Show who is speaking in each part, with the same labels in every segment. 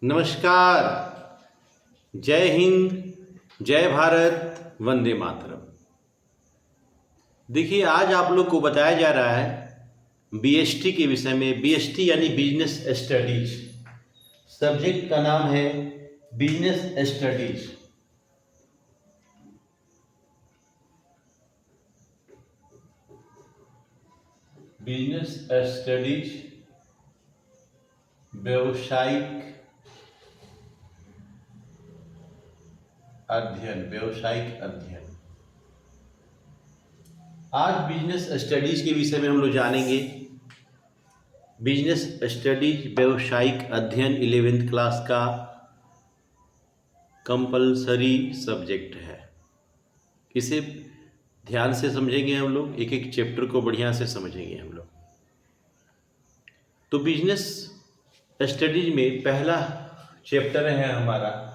Speaker 1: नमस्कार। जय हिंद, जय भारत, वंदे मातरम। देखिए, आज आप लोग को बताया जा रहा है बीएसटी के विषय में। बीएसटी यानी बिजनेस स्टडीज। सब्जेक्ट का नाम है बिजनेस स्टडीज। बिजनेस स्टडीज व्यावसायिक अध्ययन। आज बिजनेस स्टडीज के विषय में हम लोग जानेंगे। बिजनेस स्टडीज व्यावसायिक अध्ययन 11th क्लास का कंपलसरी सब्जेक्ट है। इसे ध्यान से समझेंगे हम लोग, एक एक चैप्टर को बढ़िया से समझेंगे हम लोग। तो बिजनेस स्टडीज में पहला चैप्टर है हमारा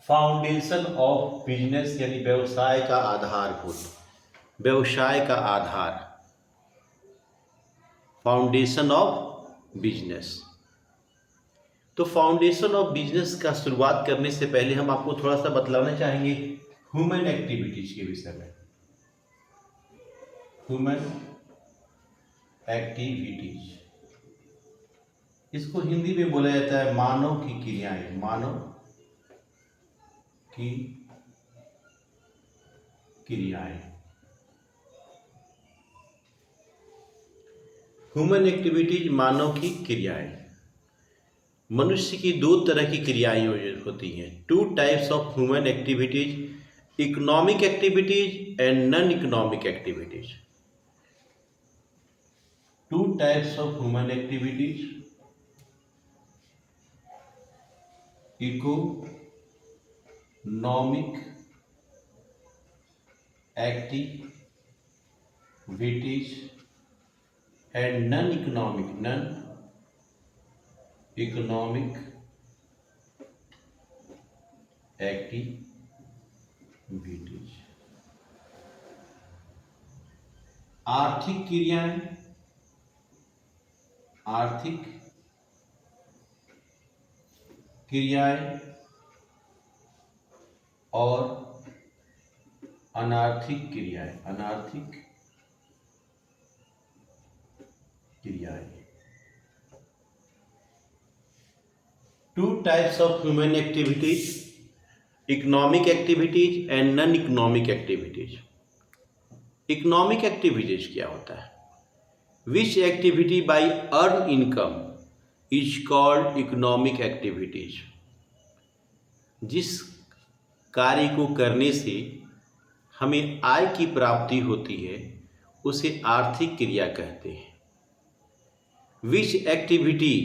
Speaker 1: फाउंडेशन ऑफ बिजनेस, यानी व्यवसाय का आधारभूत। व्यवसाय का आधार, फाउंडेशन ऑफ बिजनेस। तो फाउंडेशन ऑफ बिजनेस का शुरुआत करने से पहले हम आपको थोड़ा सा बतलाना चाहेंगे ह्यूमन एक्टिविटीज के विषय में। ह्यूमन एक्टिविटीज, इसको हिंदी में बोला जाता है मानव की क्रियाएं। मानव की क्रियाएं। ह्यूमन एक्टिविटीज, मानव की क्रियाएं। मनुष्य की दो तरह की क्रियाएं होती हैं। Two types of human activities, economic activities and non economic activities. Two types of human activities, economic activities and non economic activities. आर्थिक क्रियाएं, आर्थिक क्रियाएं और अनार्थिक क्रियाएं। अनार्थिक क्रियाएं। Two types of human activities, economic activities and non economic activities. Economic activities क्या होता है? Which activity by earn income is called economic activities. जिस कार्य को करने से हमें आय की प्राप्ति होती है उसे आर्थिक क्रिया कहते हैं। Which activity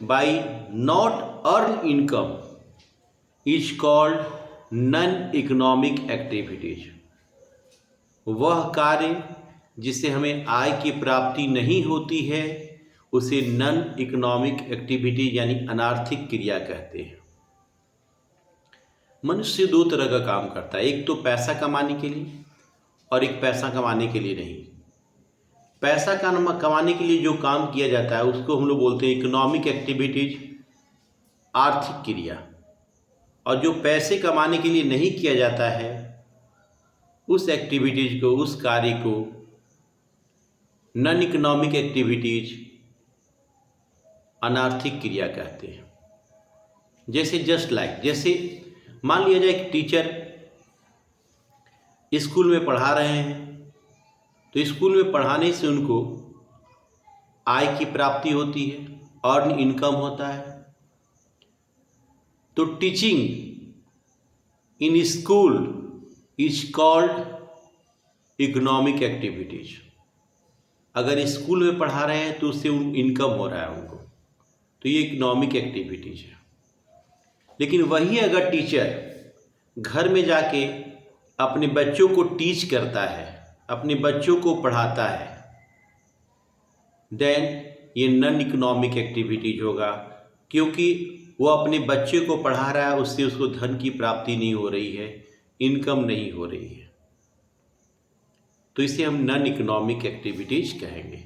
Speaker 1: by not earn income is called non economic activities. वह कार्य जिससे हमें आय की प्राप्ति नहीं होती है उसे नॉन इकोनॉमिक एक्टिविटी यानी अनार्थिक क्रिया कहते हैं। मनुष्य दो तरह का काम करता है, एक तो पैसा कमाने के लिए और एक पैसा कमाने के लिए नहीं। पैसा कमाने के लिए जो काम किया जाता है उसको हम लोग बोलते हैं इकोनॉमिक एक्टिविटीज, आर्थिक क्रिया। और जो पैसे कमाने के लिए नहीं किया जाता है उस एक्टिविटीज को, उस कार्य को नॉन इकोनॉमिक एक्टिविटीज, अनार्थिक क्रिया कहते हैं। जैसे जैसे मान लिया जाए कि टीचर स्कूल में पढ़ा रहे हैं, तो स्कूल में पढ़ाने से उनको आय की प्राप्ति होती है, अर्न इनकम होता है। तो teaching in school is called economic activities. अगर स्कूल में पढ़ा रहे हैं तो उससे इनकम हो रहा है उनको, तो ये इकोनॉमिक एक्टिविटीज है। लेकिन वही अगर टीचर घर में जाके अपने बच्चों को टीच करता है, अपने बच्चों को पढ़ाता है, देन ये नॉन इकोनॉमिक एक्टिविटीज होगा, क्योंकि वो अपने बच्चे को पढ़ा रहा है, उससे उसको धन की प्राप्ति नहीं हो रही है, इनकम नहीं हो रही है, तो इसे हम नॉन इकोनॉमिक एक्टिविटीज कहेंगे।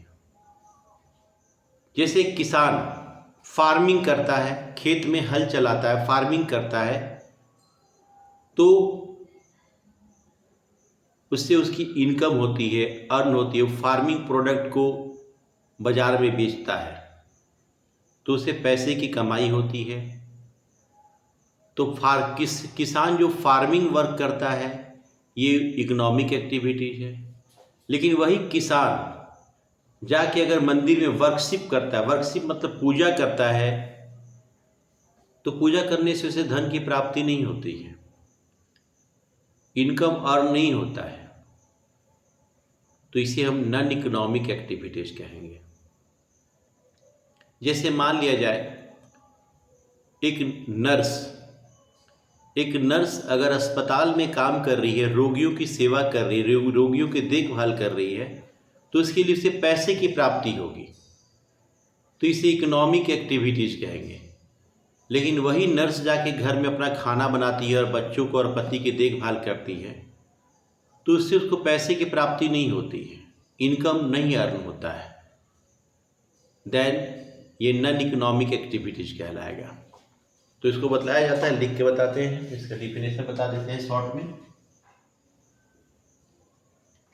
Speaker 1: जैसे किसान फार्मिंग करता है, खेत में हल चलाता है, फार्मिंग करता है, तो उससे उसकी इनकम होती है, अर्न होती है। फार्मिंग प्रोडक्ट को बाजार में बेचता है तो उसे पैसे की कमाई होती है। तो किसान जो फार्मिंग वर्क करता है ये इकोनॉमिक एक्टिविटीज है। लेकिन वही किसान जाके अगर मंदिर में वर्कशिप करता है, वर्कशिप मतलब पूजा करता है, तो पूजा करने से उसे धन की प्राप्ति नहीं होती है, इनकम अर्न नहीं होता है, तो इसे हम नॉन इकोनॉमिक एक्टिविटीज कहेंगे। जैसे मान लिया जाए एक नर्स अगर अस्पताल में काम कर रही है, रोगियों की सेवा कर रही है, रोगियों की देखभाल कर रही है, तो उसके लिए उसे पैसे की प्राप्ति होगी, तो इसे इकोनॉमिक एक्टिविटीज कहेंगे। लेकिन वही नर्स जाके घर में अपना खाना बनाती है और बच्चों को और पति की देखभाल करती है, तो उससे उसको पैसे की प्राप्ति नहीं होती है, इनकम नहीं अर्न होता है, देन ये नॉन इकोनॉमिक एक्टिविटीज कहलाएगा। तो इसको बताया जाता है, लिख के बताते हैं, इसका डिफिनेशन बता देते हैं शॉर्ट में।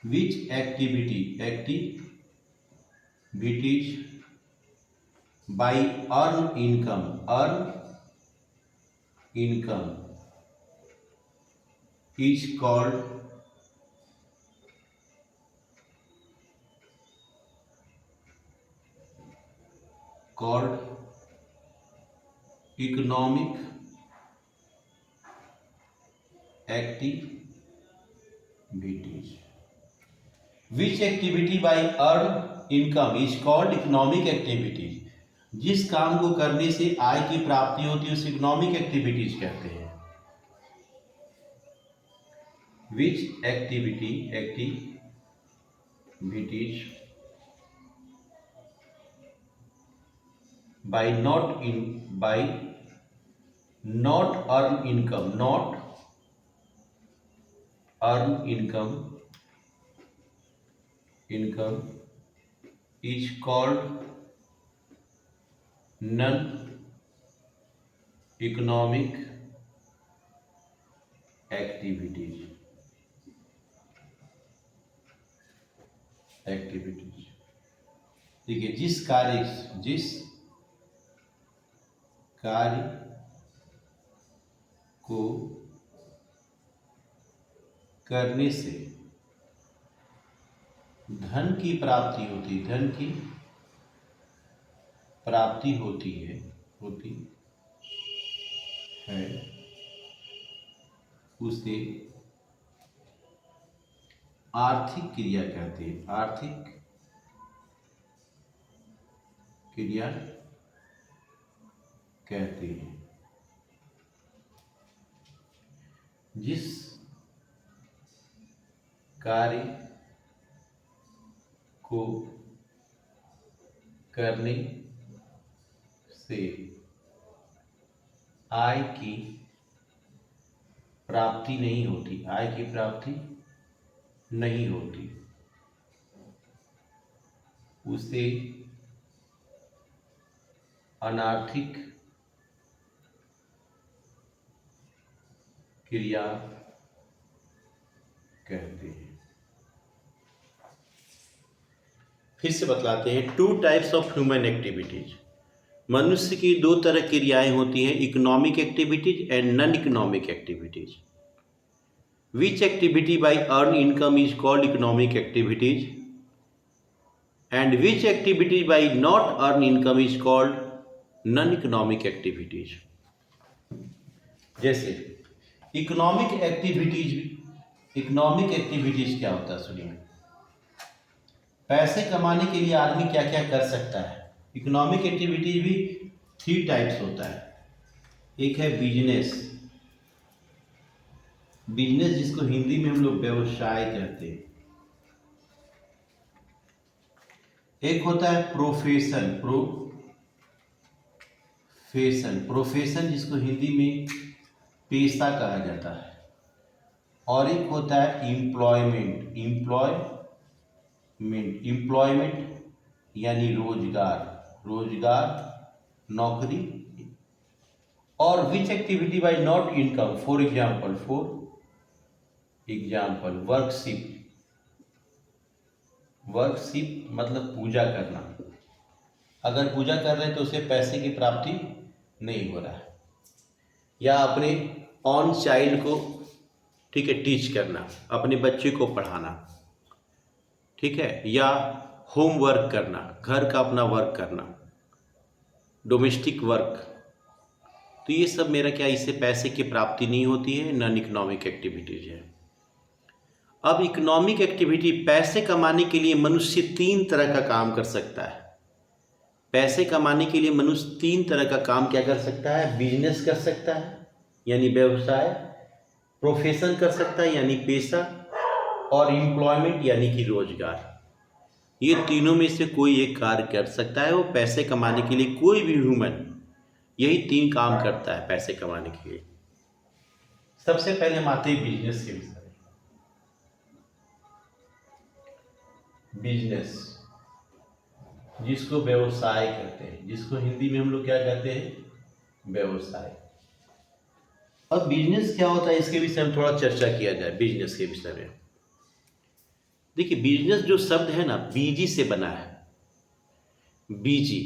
Speaker 1: Which activities by earn income is called economic activities. Which activity by earned income is called economic activities? जिस काम को करने से आय की प्राप्ति होती है उसे इकोनॉमिक एक्टिविटीज कहते हैं। Which activities by not earn income is called non-economic activities। देखिए, जिस कार्य को करने से धन की प्राप्ति होती है उसे आर्थिक क्रिया कहते हैं। आर्थिक क्रिया कहते हैं। जिस कार्य को करने से आय की प्राप्ति नहीं होती, उसे अनार्थिक क्रिया कहते हैं। फिर से बतलाते हैं, 2 टाइप्स ऑफ ह्यूमन एक्टिविटीज। मनुष्य की 2 तरह की क्रियाएं होती हैं, economic activities and non economic activities. Which activity by earn income is called economic activities and which activity by not earn income is called non economic activities. जैसे economic activities क्या होता है, सुनिए। पैसे कमाने के लिए आदमी क्या क्या कर सकता है। इकोनॉमिक एक्टिविटी भी 3 टाइप्स होता है। एक है बिजनेस जिसको हिंदी में हम लोग व्यवसाय कहते हैं। एक होता है प्रोफेशन जिसको हिंदी में पेशा कहा जाता है। और एक होता है एम्प्लॉयमेंट यानी रोजगार नौकरी, और which activity by not income, for example worship. Worship मतलब पूजा करना। अगर पूजा कर रहे हैं तो उसे पैसे की प्राप्ति नहीं हो रहा है। या अपने ऑन चाइल्ड को, ठीक है, टीच करना, अपने बच्चे को पढ़ाना, ठीक है, या होम वर्क करना, घर का अपना वर्क करना, डोमेस्टिक वर्क। तो ये सब मेरा क्या, इससे पैसे की प्राप्ति नहीं होती है, नॉन इकोनॉमिक एक्टिविटीज है। अब इकोनॉमिक एक्टिविटी, पैसे कमाने के लिए मनुष्य 3 तरह का काम कर सकता है। पैसे कमाने के लिए मनुष्य 3 तरह का काम क्या कर सकता है? बिजनेस कर सकता है यानी व्यवसाय, प्रोफेशन कर सकता है यानी पेशा, और एम्प्लॉयमेंट यानी कि रोजगार। ये तीनों में से कोई एक कार्य कर सकता है। वो पैसे कमाने के लिए कोई भी ह्यूमन यही 3 काम करता है पैसे कमाने के लिए। सबसे पहले हम आते हैं बिजनेस के विषय में। बिजनेस जिसको व्यवसाय कहते हैं, जिसको हिंदी में हम लोग क्या कहते हैं? व्यवसाय। अब बिजनेस क्या होता है इसके विषय में थोड़ा चर्चा किया जाए। बिजनेस के विषय में देखिए, बिजनेस जो शब्द है ना, बीजी से बना है। बीजी,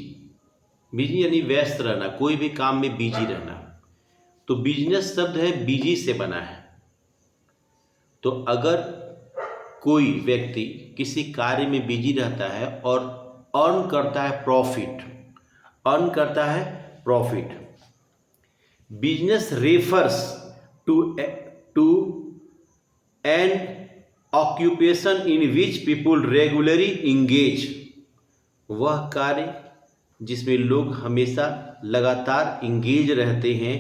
Speaker 1: बिजी यानी व्यस्त रहना, कोई भी काम में बिजी रहना। तो बिजनेस शब्द है बीजी से बना है। तो अगर कोई व्यक्ति किसी कार्य में बिजी रहता है और अर्न करता है profit, business refers to an occupation in which people regularly engage. वह कार्य जिसमें लोग हमेशा लगातार इंगेज रहते हैं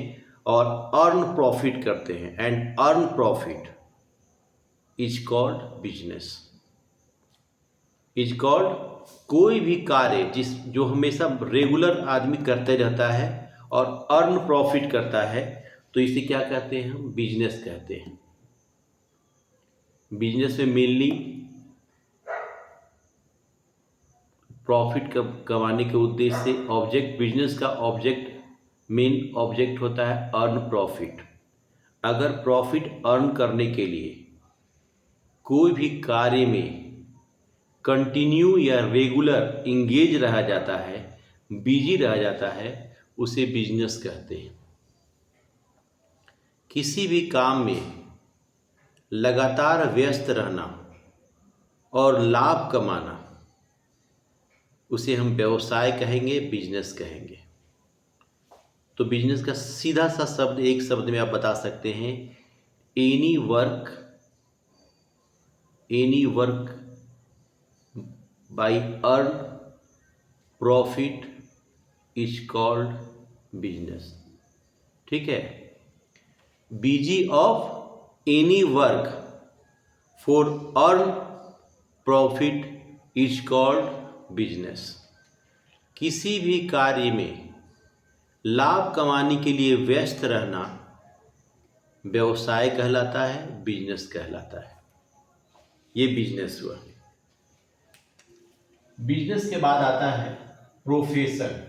Speaker 1: और अर्न प्रॉफिट करते हैं। And earn profit is called business. Is called कोई भी कार्य जो हमेशा रेगुलर आदमी करते रहता है और अर्न प्रॉफिट करता है, तो इसे क्या कहते हैं? हम बिजनेस कहते हैं। बिजनेस में मेनली प्रॉफिट कमाने के उद्देश्य से बिजनेस का मेन ऑब्जेक्ट होता है अर्न प्रॉफिट। अगर प्रॉफिट अर्न करने के लिए कोई भी कार्य में कंटिन्यू या रेगुलर इंगेज रहा जाता है, बिजी रहा जाता है, उसे बिजनेस कहते हैं। किसी भी काम में लगातार व्यस्त रहना और लाभ कमाना, उसे हम व्यवसाय कहेंगे, बिजनेस कहेंगे। तो बिजनेस का सीधा सा शब्द, एक शब्द में आप बता सकते हैं, any work by earn profit is called business. ठीक है, busy of any work for earn profit is called business. किसी भी कार्य में लाभ कमाने के लिए व्यस्त रहना व्यवसाय कहलाता है, बिजनेस कहलाता है। ये बिजनेस हुआ। बिजनेस के बाद आता है प्रोफेशन।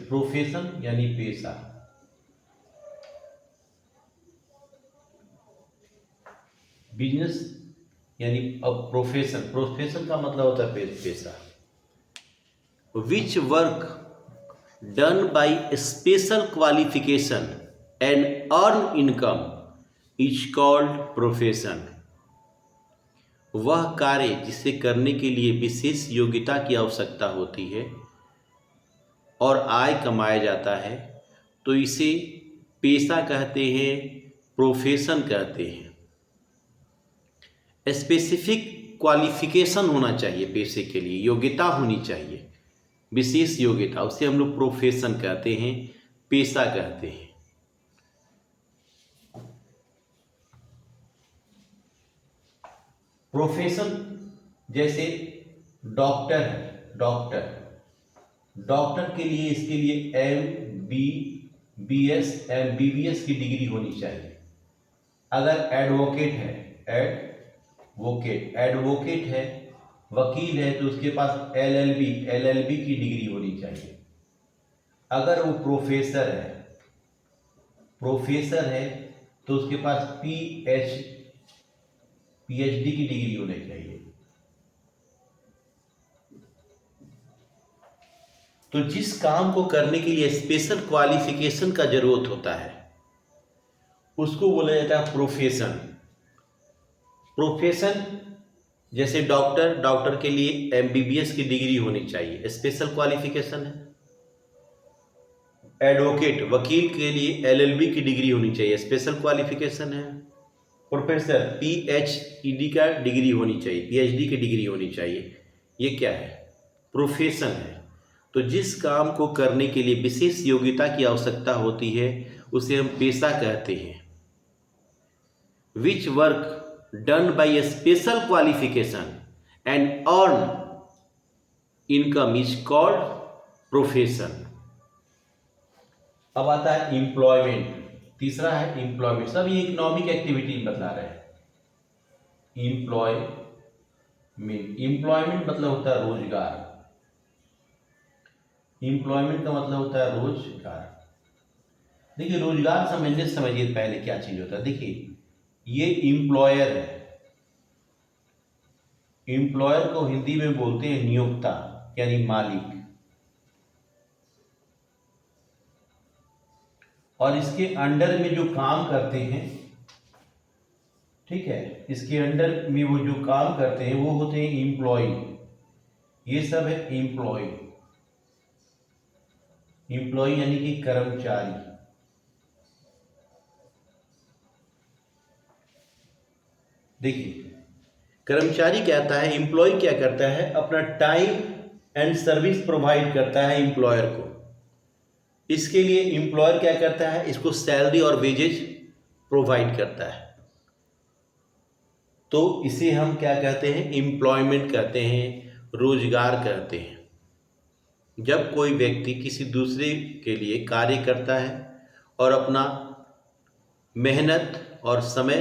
Speaker 1: प्रोफेशन यानी पेशा। बिजनेस यानी अब प्रोफेशन का मतलब होता है पेशा। Which work done by special qualification and earn income is called profession. वह कार्य जिसे करने के लिए विशेष योग्यता की आवश्यकता होती है और आय कमाया जाता है, तो इसे पेशा कहते हैं, प्रोफेशन कहते हैं। स्पेसिफिक क्वालिफिकेशन होना चाहिए, पेशे के लिए योग्यता होनी चाहिए, विशेष योग्यता, उसे हम लोग प्रोफेशन कहते हैं, पेशा कहते हैं। प्रोफेशन जैसे डॉक्टर है, डॉक्टर के लिए इसके लिए MBBS MBBS की डिग्री होनी चाहिए। अगर एडवोकेट है वकील है तो उसके पास एलएलबी की डिग्री होनी चाहिए। अगर वो प्रोफेसर है तो उसके पास पीएचडी की डिग्री होनी चाहिए। तो जिस काम को करने के लिए स्पेशल क्वालिफिकेशन का जरूरत होता है उसको बोला जाता है प्रोफेशन। जैसे डॉक्टर के लिए एमबीबीएस की डिग्री होनी चाहिए, स्पेशल क्वालिफिकेशन है। एडवोकेट वकील के लिए एलएलबी की डिग्री होनी चाहिए, स्पेशल क्वालिफिकेशन है। प्रोफेसर पीएचडी का डिग्री होनी चाहिए, पीएचडी की डिग्री होनी चाहिए। ये क्या है? प्रोफेशन है। तो जिस काम को करने के लिए विशेष योग्यता की आवश्यकता होती है उसे हम पेशा कहते हैं। Which work done by A special qualification and earn income is called profession. अब आता है एम्प्लॉयमेंट। तीसरा है एम्प्लॉयमेंट। सब ये इकोनॉमिक एक्टिविटी बता रहे हैं। एम्प्लॉयमेंट मतलब होता है रोजगार। एम्प्लॉयमेंट का मतलब होता है रोजगार। देखिए रोजगार समझिए पहले क्या चीज होता है। देखिए ये एम्प्लॉयर है। एम्प्लॉयर को हिंदी में बोलते हैं नियोक्ता यानी मालिक। और इसके अंडर में जो काम करते हैं, ठीक है, इसके अंडर में वो जो काम करते हैं वो होते हैं एम्प्लॉय। ये सब है एम्प्लॉय यानी कि कर्मचारी। देखिए कर्मचारी कहता है, एम्प्लॉय क्या करता है, अपना टाइम एंड सर्विस प्रोवाइड करता है एम्प्लॉयर को। इसके लिए एम्प्लॉयर क्या करता है, इसको सैलरी और वेजेज प्रोवाइड करता है। तो इसे हम क्या कहते हैं, एम्प्लॉयमेंट कहते हैं, रोजगार कहते हैं। जब कोई व्यक्ति किसी दूसरे के लिए कार्य करता है और अपना मेहनत और समय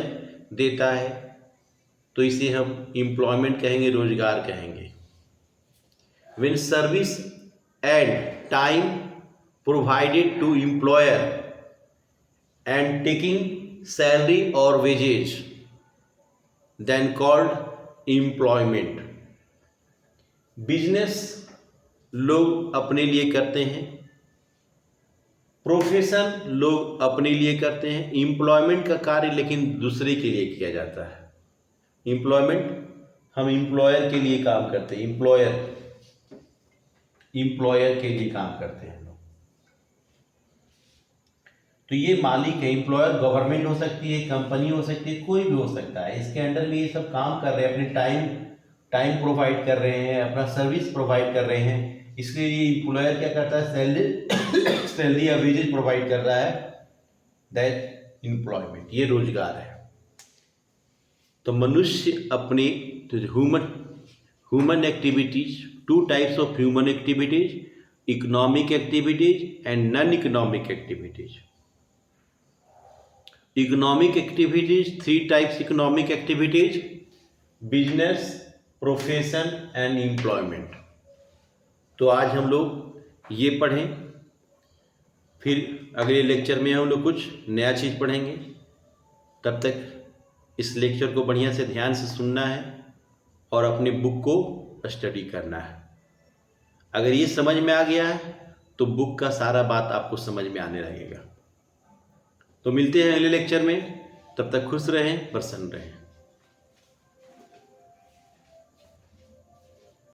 Speaker 1: देता है तो इसे हम एम्प्लॉयमेंट कहेंगे, रोजगार कहेंगे। When service and time provided to employer and taking salary or wages then called employment। Business लोग अपने लिए करते हैं, प्रोफेशन लोग अपने लिए करते हैं, एम्प्लॉयमेंट का कार्य लेकिन दूसरे के लिए किया जाता है। एम्प्लॉयमेंट हम एम्प्लॉयर के लिए काम करते हैं, एम्प्लॉयर के लिए काम करते हैं लोग। तो ये मालिक है। एम्प्लॉयर गवर्नमेंट हो सकती है, कंपनी हो सकती है, कोई भी हो सकता है। इसके अंडर में ये सब काम कर रहे हैं, अपने टाइम प्रोवाइड कर रहे हैं, अपना सर्विस प्रोवाइड कर रहे हैं। इसलिए ये एम्प्लॉयर क्या करता है, सैलरी या वेजेज प्रोवाइड कर रहा है, दैट एम्प्लॉयमेंट। ये रोजगार है। तो मनुष्य अपने human activities, two types of human activities, economic activities and non economic activities. Economic activities, 3 types economic activities, business, profession and employment. तो आज हम लोग ये पढ़ें, फिर अगले लेक्चर में हम लोग कुछ नया चीज़ पढ़ेंगे। तब तक इस लेक्चर को बढ़िया से ध्यान से सुनना है और अपने बुक को स्टडी करना है। अगर ये समझ में आ गया है तो बुक का सारा बात आपको समझ में आने लगेगा। तो मिलते हैं अगले लेक्चर में। तब तक खुश रहें, प्रसन्न रहें।